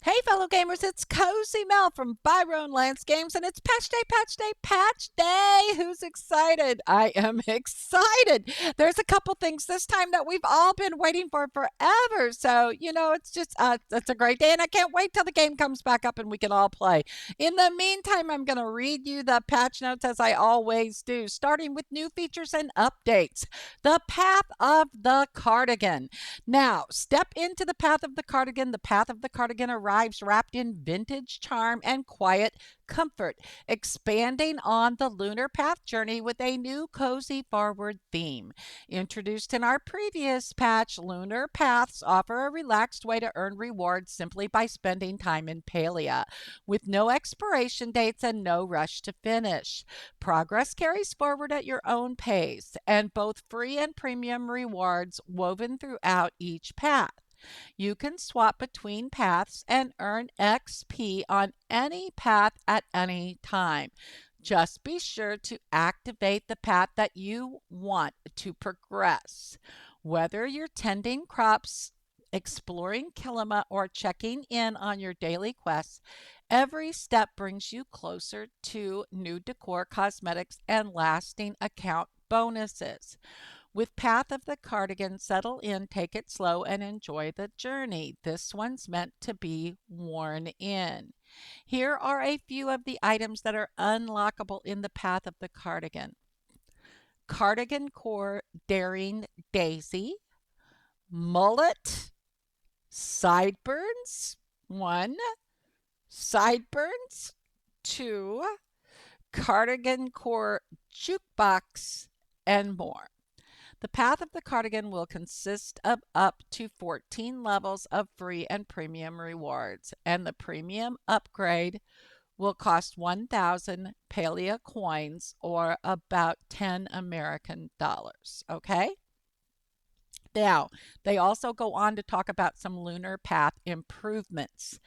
Hey, fellow gamers, it's Cozy Mel from Byron Lance Games, and it's Patch Day, Patch Day, Patch Day. Who's excited? I am excited. There's a couple things this time that we've all been waiting for forever. So, it's a great day, and I can't wait till the game comes back up and we can all play. In the meantime, I'm going to read you the patch notes as I always do, starting with new features and updates. The Path of the Cardigan. Now, step into the path of the cardigan. The path of the cardigan arrives wrapped in vintage charm and quiet comfort, expanding on the lunar path journey with a new cozy forward theme. Introduced in our previous patch, lunar paths offer a relaxed way to earn rewards simply by spending time in Palia, with no expiration dates and no rush to finish. Progress carries forward at your own pace, and both free and premium rewards woven throughout each path. You can swap between paths and earn XP on any path at any time. Just be sure to activate the path that you want to progress. Whether you're tending crops, exploring Kilima, or checking in on your daily quests, every step brings you closer to new decor, cosmetics, and lasting account bonuses. With Path of the Cardigan, settle in, take it slow, and enjoy the journey. This one's meant to be worn in. Here are a few of the items that are unlockable in the Path of the Cardigan. Cardigan Core Daring Daisy, Mullet, Sideburns, 1, Sideburns, 2, Cardigan Core Jukebox, and more. The path of the cardigan will consist of up to 14 levels of free and premium rewards, and the premium upgrade will cost 1,000 Palia coins or about 10 American dollars. Okay? Now, they also go on to talk about some lunar path improvements.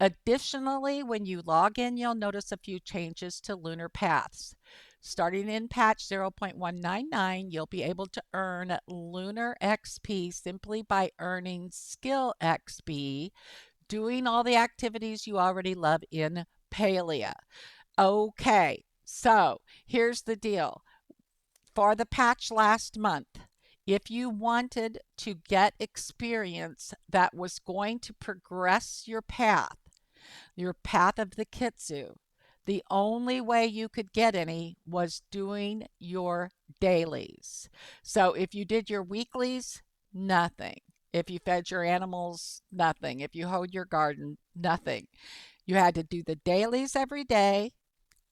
Additionally, when you log in, you'll notice a few changes to lunar paths. Starting in patch 0.199, you'll be able to earn lunar XP simply by earning skill XP, doing all the activities you already love in Palia. Okay, so here's the deal. For the patch last month, if you wanted to get experience that was going to progress your path of the Kitsu, the only way you could get any was doing your dailies. So if you did your weeklies, nothing. If you fed your animals, nothing. If you hoed your garden, nothing. You had to do the dailies every day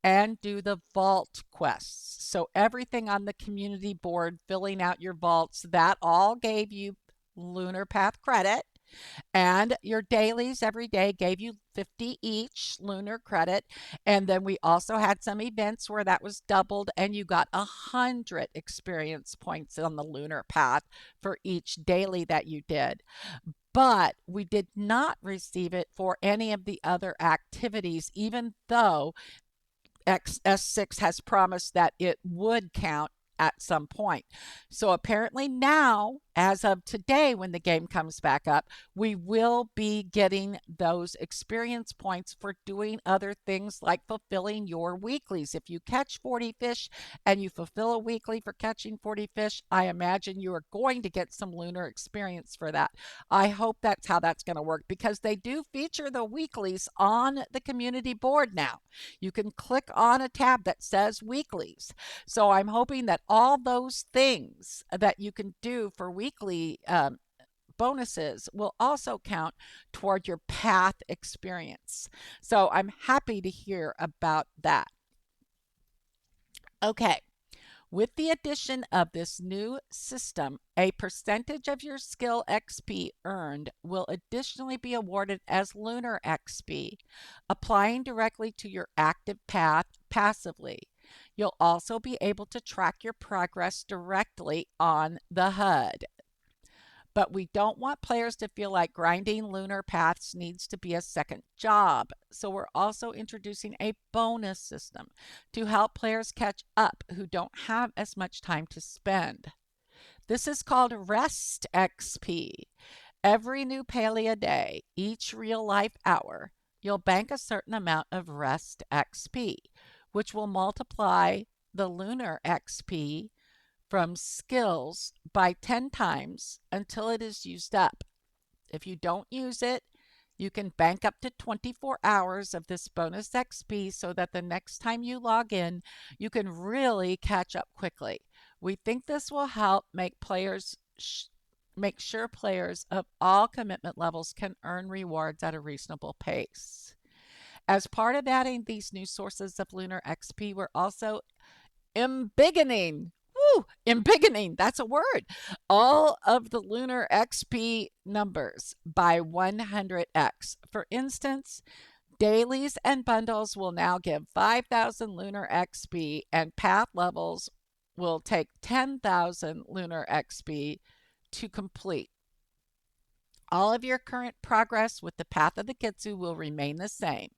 and do the vault quests. So everything on the community board, filling out your vaults, that all gave you Lunar Path credit. And your dailies every day gave you 50 each lunar credit. And then we also had some events where that was doubled, and you got 100 experience points on the lunar path for each daily that you did. But we did not receive it for any of the other activities, even though S6 has promised that it would count at some point. So apparently now, as of today, when the game comes back up, we will be getting those experience points for doing other things like fulfilling your weeklies. If you catch 40 fish and you fulfill a weekly for catching 40 fish, I imagine you are going to get some lunar experience for that. I hope that's how that's going to work, because they do feature the weeklies on the community board now. You can click on a tab that says weeklies. So I'm hoping that all those things that you can do for weekly bonuses will also count toward your path experience. So I'm happy to hear about that. Okay. With the addition of this new system, a percentage of your skill XP earned will additionally be awarded as lunar XP, applying directly to your active path passively. You'll also be able to track your progress directly on the HUD. But we don't want players to feel like grinding lunar paths needs to be a second job. So we're also introducing a bonus system to help players catch up who don't have as much time to spend. This is called Rest XP. Every new Palia day, each real life hour, you'll bank a certain amount of rest XP, which will multiply the lunar XP from skills by 10 times until it is used up. If you don't use it, you can bank up to 24 hours of this bonus XP so that the next time you log in, you can really catch up quickly. We think this will help make sure players of all commitment levels can earn rewards at a reasonable pace. As part of adding these new sources of lunar XP, we're also embiggening. Woo! Embiggening, that's a word. All of the lunar XP numbers by 100x. For instance, dailies and bundles will now give 5,000 lunar XP, and path levels will take 10,000 lunar XP to complete. All of your current progress with the Path of the Kitsu will remain the same,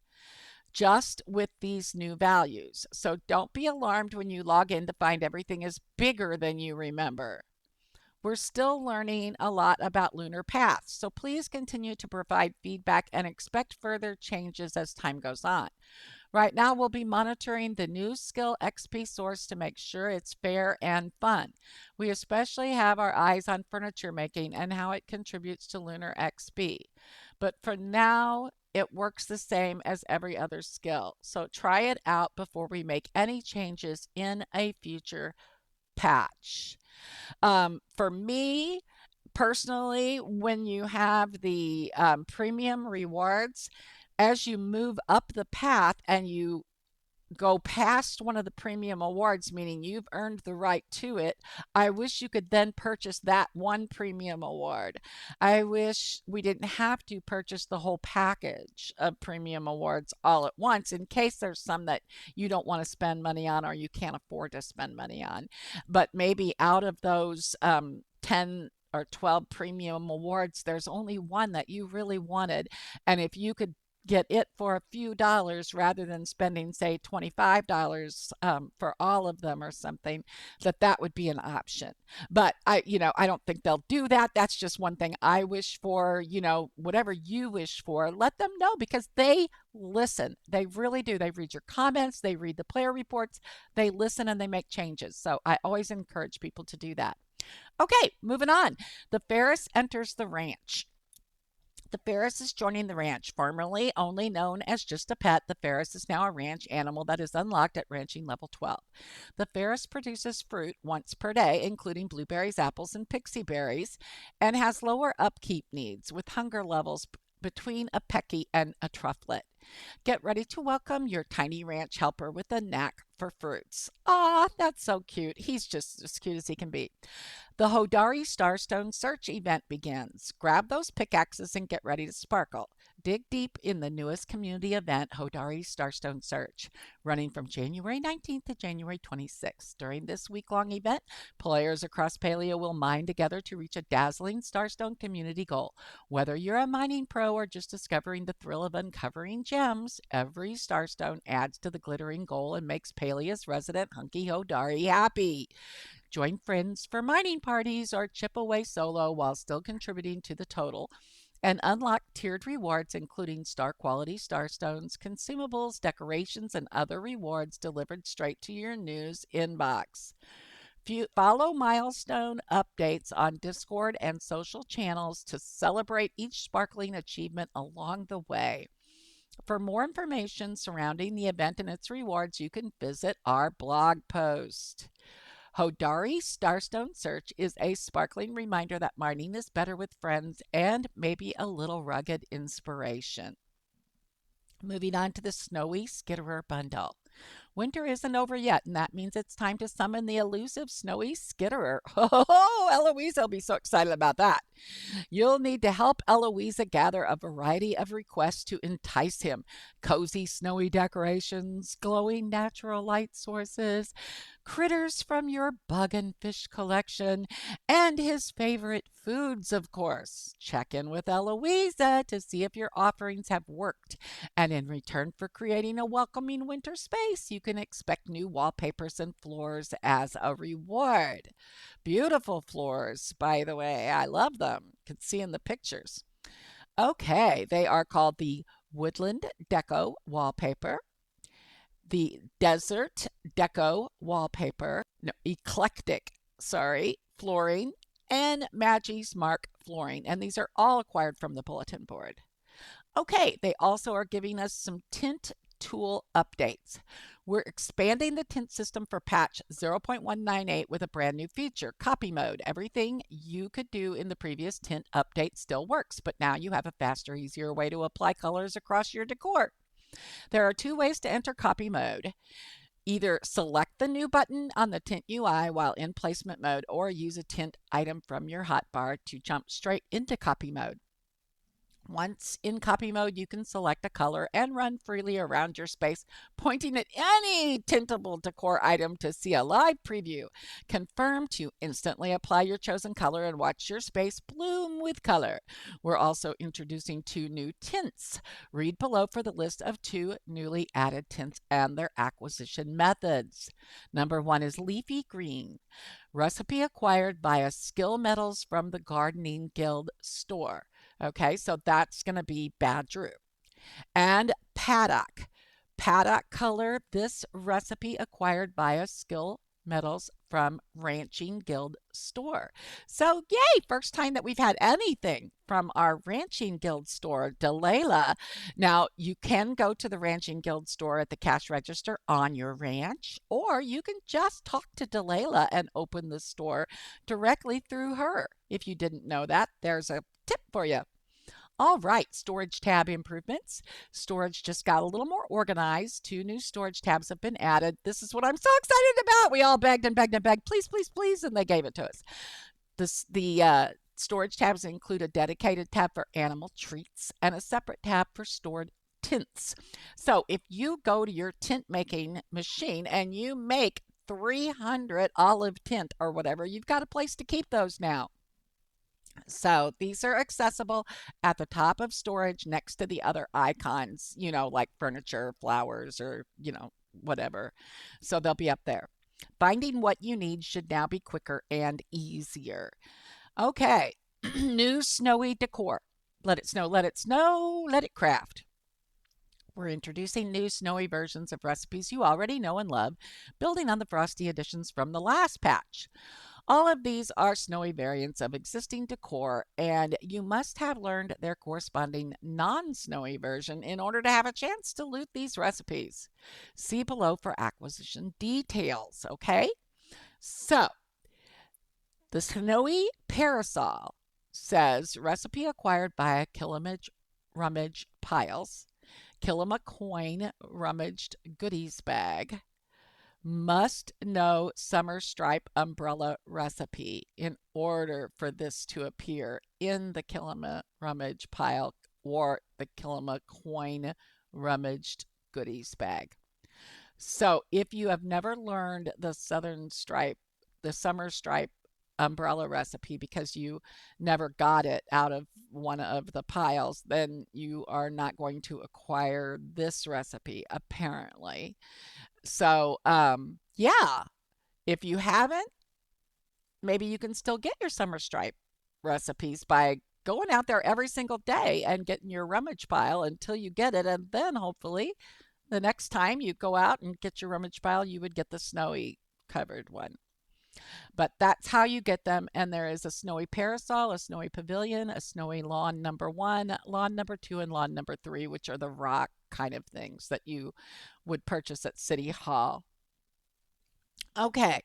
just with these new values. So don't be alarmed when you log in to find everything is bigger than you remember. We're still learning a lot about lunar paths, so please continue to provide feedback and expect further changes as time goes on. Right now, we'll be monitoring the new skill XP source to make sure it's fair and fun. We especially have our eyes on furniture making and how it contributes to lunar XP. But for now, it works the same as every other skill. So try it out before we make any changes in a future patch. For me personally, when you have the premium rewards, as you move up the path and you go past one of the premium awards, meaning you've earned the right to it, I wish you could then purchase that one premium award. I wish we didn't have to purchase the whole package of premium awards all at once in case there's some that you don't want to spend money on or you can't afford to spend money on. But maybe out of those 10 or 12 premium awards, there's only one that you really wanted. And if you could get it for a few dollars rather than spending say $25 for all of them or something, that would be an option. But I don't think they'll do that. That's just one thing I wish for. Whatever you wish for, let them know, because they listen. They really do. They read your comments, they read the player reports, they listen, and they make changes. So I always encourage people to do that. Okay, moving on. The ferris enters the ranch. The ferris is joining the ranch. Formerly only known as just a pet, the ferris is now a ranch animal that is unlocked at ranching level 12. The ferris produces fruit once per day, including blueberries, apples, and pixie berries, and has lower upkeep needs with hunger levels between a pecky and a trufflet. Get ready to welcome your tiny ranch helper with a knack for fruits. Ah, that's so cute. He's just as cute as he can be. The Hodari Starstone Search event begins. Grab those pickaxes and get ready to sparkle. Dig deep in the newest community event, Hodari Starstone Search, running from January 19th to January 26th. During this week-long event, players across Palia will mine together to reach a dazzling Starstone community goal. Whether you're a mining pro or just discovering the thrill of uncovering gems, every Starstone adds to the glittering goal and makes Palia's resident Hunky Hodari happy. Join friends for mining parties or chip away solo while still contributing to the total, and unlock tiered rewards including star quality starstones, consumables, decorations, and other rewards delivered straight to your news inbox. Follow milestone updates on Discord and social channels to celebrate each sparkling achievement along the way. For more information surrounding the event and its rewards, you can visit our blog post. Hodari Starstone Search is a sparkling reminder that mining is better with friends and maybe a little rugged inspiration. Moving on to the Snowy Skitterer Bundle. Winter isn't over yet, and that means it's time to summon the elusive Snowy Skitterer. Oh, Eloise will be so excited about that. You'll need to help Eloisa gather a variety of requests to entice him. Cozy snowy decorations, glowing natural light sources, critters from your bug and fish collection, and his favorite foods, of course. Check in with Eloisa to see if your offerings have worked. And in return for creating a welcoming winter space, you can expect new wallpapers and floors as a reward. Beautiful floors, by the way. I love them. You can see in the pictures. Okay, they are called the Woodland Deco Wallpaper, the Desert Deco Wallpaper, no, Eclectic, sorry, Flooring, and Maggie's Mark Flooring. And these are all acquired from the bulletin board. Okay, they also are giving us some tint tool updates. We're expanding the tint system for patch 0.198 with a brand new feature, copy mode. Everything you could do in the previous tint update still works, but now you have a faster, easier way to apply colors across your decor. There are two ways to enter copy mode. Either select the new button on the Tint UI while in placement mode, or use a tint item from your hotbar to jump straight into copy mode. Once in copy mode, you can select a color and run freely around your space, pointing at any tintable decor item to see a live preview. Confirm to instantly apply your chosen color and watch your space bloom with color. We're also introducing two new tints. Read below for the list of two newly added tints and their acquisition methods. Number one is leafy green. Recipe acquired via Skill Metals from the Gardening Guild store. Okay, so that's going to be Badger. And Paddock. Paddock color. This recipe acquired via Skill Metals from Ranching Guild store. So, yay, first time that we've had anything from our Ranching Guild store, Delilah. Now, you can go to the Ranching Guild store at the cash register on your ranch, or you can just talk to Delilah and open the store directly through her. If you didn't know that, there's a tip for you. All right, storage tab improvements. Storage just got a little more organized. Two new storage tabs have been added. This is what I'm so excited about. We all begged and begged and begged, please, please, please, and they gave it to us. The storage tabs include a dedicated tab for animal treats and a separate tab for stored tints. So if you go to your tint making machine and you make 300 olive tint or whatever, you've got a place to keep those now. So these are accessible at the top of storage next to the other icons, like furniture, flowers, or, whatever. So they'll be up there. Finding what you need should now be quicker and easier. Okay, new snowy decor. Let it snow, let it snow, let it craft. We're introducing new snowy versions of recipes you already know and love, building on the frosty additions from the last patch. All of these are snowy variants of existing decor, and you must have learned their corresponding non-snowy version in order to have a chance to loot these recipes. See below for acquisition details, okay? So, the snowy parasol says recipe acquired by Killamage Rummage Piles, Killama Coin Rummaged Goodies Bag, must know summer stripe umbrella recipe in order for this to appear in the Killama Rummage Pile or the Killama Coin Rummaged Goodies Bag. So if you have never learned the summer stripe umbrella recipe because you never got it out of one of the piles, then you are not going to acquire this recipe, apparently. So, yeah, if you haven't, maybe you can still get your summer stripe recipes by going out there every single day and getting your rummage pile until you get it. And then hopefully the next time you go out and get your rummage pile, you would get the snowy covered one. But that's how you get them. And there is a snowy parasol, a snowy pavilion, a snowy lawn number 1, lawn number 2, and lawn number 3, which are the rock kind of things that you would purchase at City Hall. Okay,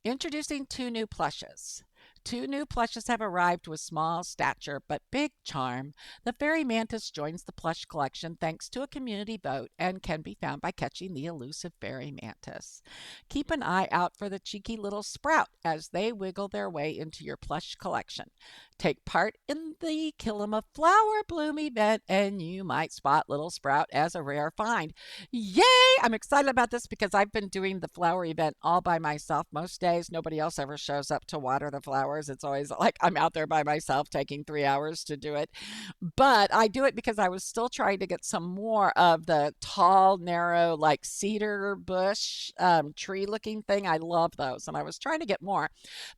introducing two new plushes. Two new plushes have arrived with small stature but big charm. The fairy mantis joins the plush collection thanks to a community vote and can be found by catching the elusive fairy mantis. Keep an eye out for the cheeky little sprout as they wiggle their way into your plush collection. Take part in the Kill 'em a Flower Bloom event and you might spot Little Sprout as a rare find. Yay! I'm excited about this because I've been doing the flower event all by myself most days. Nobody else ever shows up to water the flowers. It's always like I'm out there by myself taking 3 hours to do it. But I do it because I was still trying to get some more of the tall, narrow, like cedar bush tree looking thing. I love those. And I was trying to get more.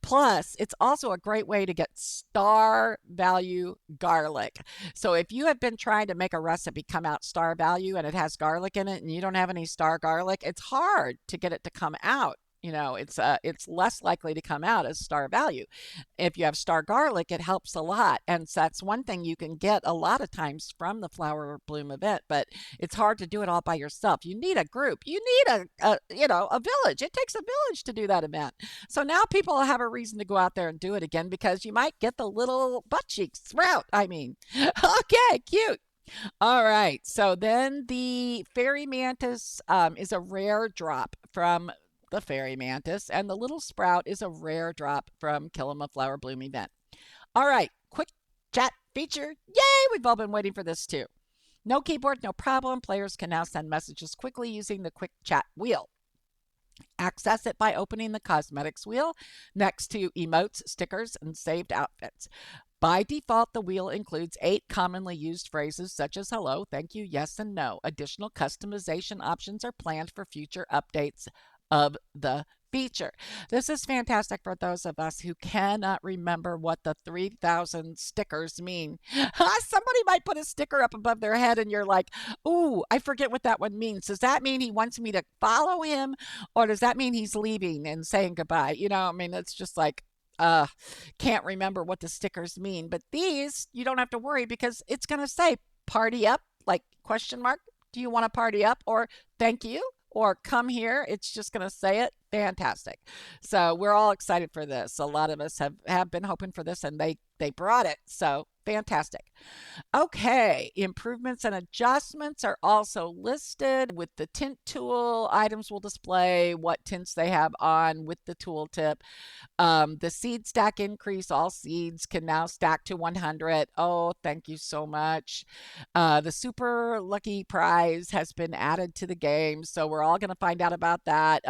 Plus, it's also a great way to get star value garlic. So if you have been trying to make a recipe come out star value and it has garlic in it and you don't have any star garlic, it's hard to get it to come out. It's less likely to come out as star value. If you have star garlic, it helps a lot, and so that's one thing you can get a lot of times from the flower bloom event. But it's hard to do it all by yourself. You need a group. You need a village. It takes a village to do that event. So now people have a reason to go out there and do it again because you might get the little butt cheeks sprout. I mean, okay, cute. All right. So then the fairy mantis is a rare drop from the fairy mantis, and the little sprout is a rare drop from Kill 'em a Flower Bloom event. All right. Quick chat feature. Yay! We've all been waiting for this too. No keyboard, no problem. Players can now send messages quickly using the quick chat wheel. Access it by opening the cosmetics wheel next to emotes, stickers, and saved outfits. By default, the wheel includes 8 commonly used phrases such as hello, thank you, yes, and no. Additional customization options are planned for future updates of the feature. This is fantastic for those of us who cannot remember what the 3,000 stickers mean. Somebody might put a sticker up above their head and you're like, ooh, I forget what that one means. Does that mean he wants me to follow him? Or does that mean he's leaving and saying goodbye? I mean, it's just like, uh, can't remember what the stickers mean. But these, you don't have to worry because it's going to say party up, like question mark. Do you want to party up? Or thank you? Or come here. It's just going to say it. Fantastic. So we're all excited for this. A lot of us have been hoping for this and they brought it. So fantastic. Okay, improvements and adjustments are also listed with the tint tool. Items will display what tints they have on with the tooltip. The seed stack increase, all seeds can now stack to 100. Oh, thank you so much. The super lucky prize has been added to the game, so we're all going to find out about that.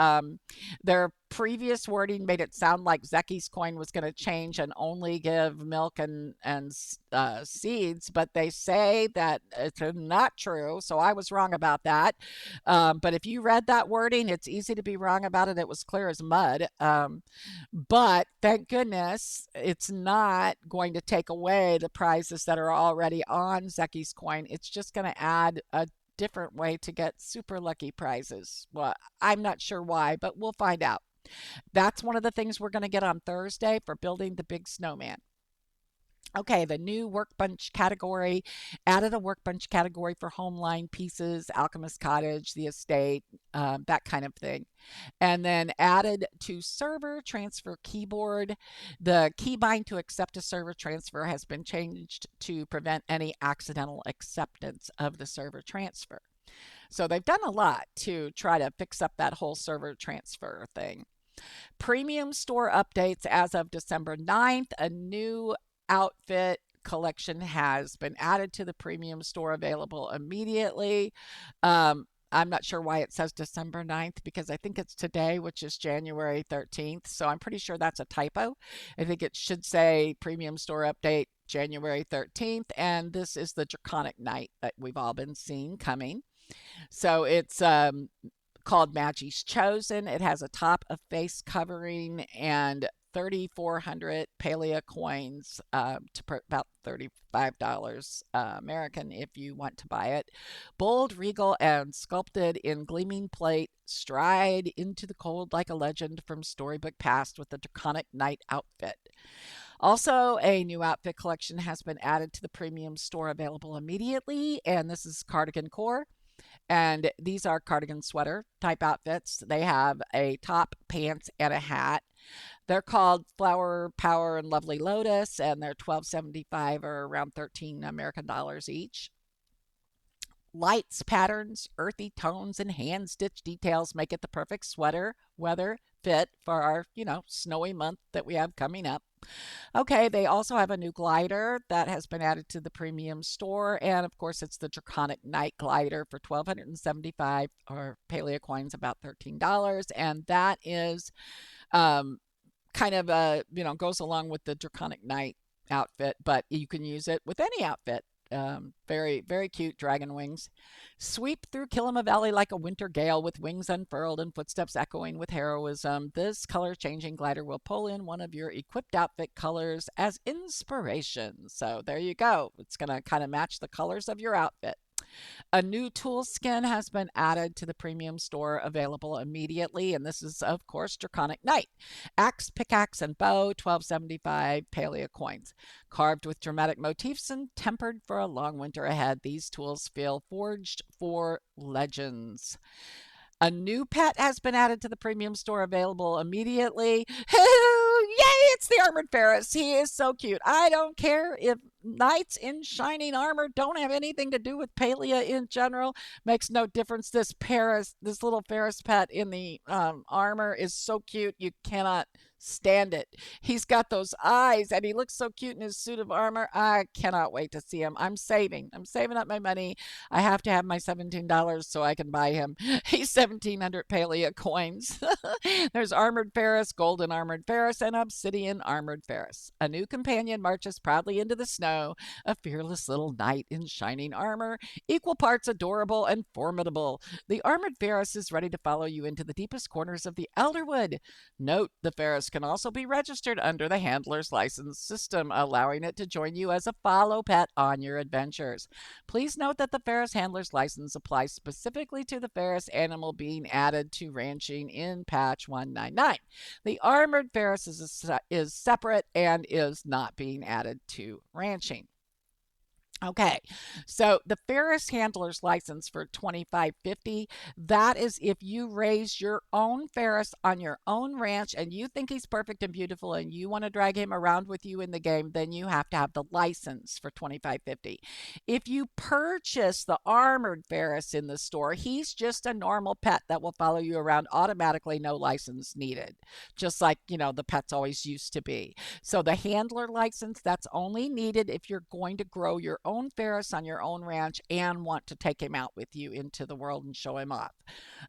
Their previous wording made it sound like Zeki's coin was going to change and only give milk and seeds, but they say that it's not true. So I was wrong about that. But if you read that wording, it's easy to be wrong about it. It was clear as mud. But thank goodness it's not going to take away the prizes that are already on Zeki's coin. It's just going to add a different way to get super lucky prizes. Well, I'm not sure why, but we'll find out. That's one of the things we're going to get on Thursday for building the big snowman. Okay, the new workbench category added a workbench category for homeline pieces, Alchemist Cottage, the estate, that kind of thing. And then added to server transfer keyboard. The keybind to accept a server transfer has been changed to prevent any accidental acceptance of the server transfer. So they've done a lot to try to fix up that whole server transfer thing. Premium store updates as of December 9th. A new outfit collection has been added to the premium store, available immediately. I'm not sure why it says December 9th because I think it's today, which is January 13th. So I'm pretty sure that's a typo. I think it should say premium store update January 13th. And this is the Draconic Night that we've all been seeing coming. So it's called Magi's Chosen. It has a top of face covering and 3,400 Palia coins to about $35 American if you want to buy it. Bold, regal, and sculpted in gleaming plate, stride into the cold like a legend from storybook past with the Draconic Knight outfit. Also, a new outfit collection has been added to the premium store, available immediately, and this is Cardigan Core. And these are cardigan sweater type outfits. They have a top, pants, and a hat. They're called Flower Power and Lovely Lotus, and they're $12.75 or around 13 American dollars each. Lights, patterns, earthy tones, and hand stitch details make it the perfect sweater weather fit for our, snowy month that we have coming up. Okay, they also have a new glider that has been added to the premium store. And of course, it's the Draconic Night Glider for 1,275 or Palia coins, about $13. And that is um, kind of goes along with the Draconic Knight outfit, but you can use it with any outfit. Very, very cute dragon wings. Sweep through Kilima Valley like a winter gale with wings unfurled and footsteps echoing with heroism. This color changing glider will pull in one of your equipped outfit colors as inspiration. So there you go. It's going to kind of match the colors of your outfit. A new tool skin has been added to the premium store, available immediately, and this is, of course, Draconic Knight. Axe, pickaxe, and bow, 1275 Palia coins. Carved with dramatic motifs and tempered for a long winter ahead, these tools feel forged for legends. A new pet has been added to the premium store, available immediately. Yay, it's the armored ferris. He is so cute. I don't care if knights in shining armor don't have anything to do with Palia in general. Makes no difference. This little ferris pet in the armor is so cute. You cannot stand it. He's got those eyes and he looks so cute in his suit of armor. I cannot wait to see him. I'm saving. I'm saving up my money. I have to have my $17 so I can buy him. He's 1,700 Palia coins. There's armored ferris, golden armored ferris, and obsidian armored ferris. A new companion marches proudly into the snow, a fearless little knight in shining armor, equal parts adorable and formidable. The armored ferris is ready to follow you into the deepest corners of the Elderwood. Note, the ferris can also be registered under the handler's license system, allowing it to join you as a follow pet on your adventures. Please note that the ferris handler's license applies specifically to the ferris animal being added to ranching in patch 199. The armored ferris is separate and is not being added to ranching. Okay, so the ferris handler's license for 2550, that is if you raise your own ferris on your own ranch and you think he's perfect and beautiful and you want to drag him around with you in the game, then you have to have the license for 2550. If you purchase the armored ferris in the store, he's just a normal pet that will follow you around automatically, no license needed, just like, the pets always used to be. So the handler license, that's only needed if you're going to grow your own ferris on your own ranch and want to take him out with you into the world and show him off.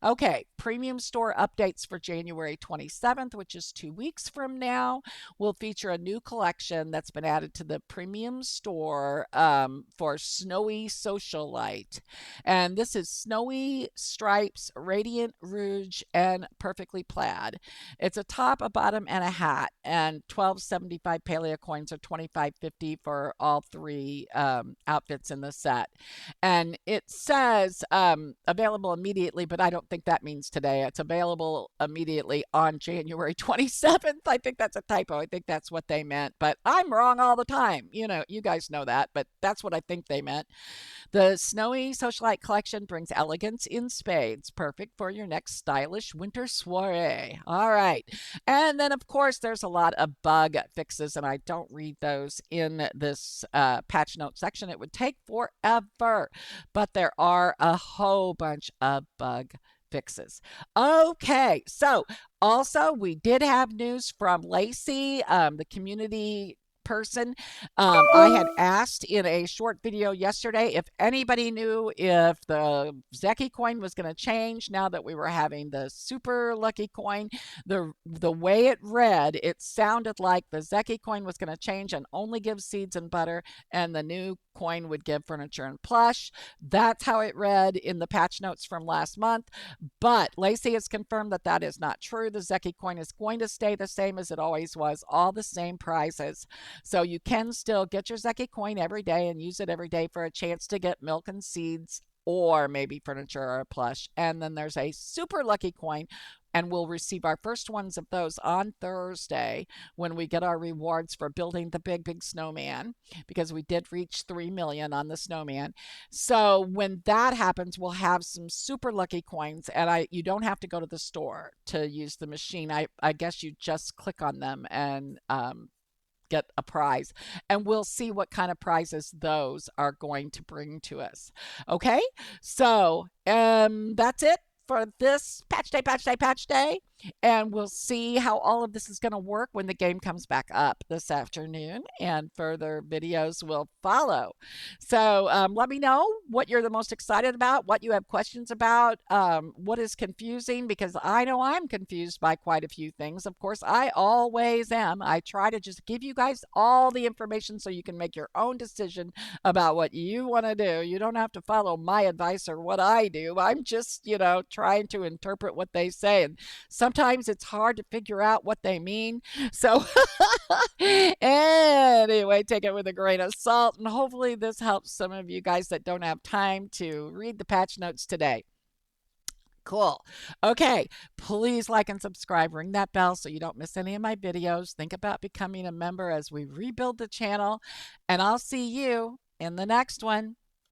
Okay, premium store updates for January 27th, which is 2 weeks from now, will feature a new collection that's been added to the premium store for Snowy Socialite. And this is Snowy Stripes, Radiant Rouge, and Perfectly Plaid. It's a top, a bottom, and a hat, and 1275 Palia coins, or 2550 for all three outfits in the set. And it says available immediately, but I don't think that means today. It's available immediately on January 27th. I think that's a typo. I think that's what they meant, but I'm wrong all the time. You guys know that, but that's what I think they meant. The Snowy Socialite collection brings elegance in spades, perfect for your next stylish winter soiree. All right. And then, of course, there's a lot of bug fixes, and I don't read those in this patch note section. It would take forever, but there are a whole bunch of bug fixes. Okay, so also we did have news from Lacey, the community person. I had asked in a short video yesterday if anybody knew if the Zeki coin was going to change now that we were having the super lucky coin. The way it read, it sounded like the Zeki coin was going to change and only give seeds and butter, and the new coin would give furniture and plush. That's how it read in the patch notes from last month. But Lacey has confirmed that that is not true. The Zeki coin is going to stay the same as it always was, all the same prizes. So you can still get your Zeki coin every day and use it every day for a chance to get milk and seeds, or maybe furniture or a plush. And then there's a super lucky coin, and we'll receive our first ones of those on Thursday when we get our rewards for building the big snowman, because we did reach 3 million on the snowman. So when that happens, we'll have some super lucky coins, and you don't have to go to the store to use the machine. I guess you just click on them and get a prize. And we'll see what kind of prizes those are going to bring to us. Okay, so that's it for this patch day, patch day, patch day. And we'll see how all of this is going to work when the game comes back up this afternoon, and further videos will follow. So let me know what you're the most excited about, what you have questions about, what is confusing, because I know I'm confused by quite a few things. Of course, I always am. I try to just give you guys all the information so you can make your own decision about what you want to do. You don't have to follow my advice or what I do. I'm just, trying to interpret what they say. And sometimes it's hard to figure out what they mean. So, anyway, take it with a grain of salt. And hopefully, this helps some of you guys that don't have time to read the patch notes today. Cool. Okay. Please like and subscribe. Ring that bell so you don't miss any of my videos. Think about becoming a member as we rebuild the channel. And I'll see you in the next one.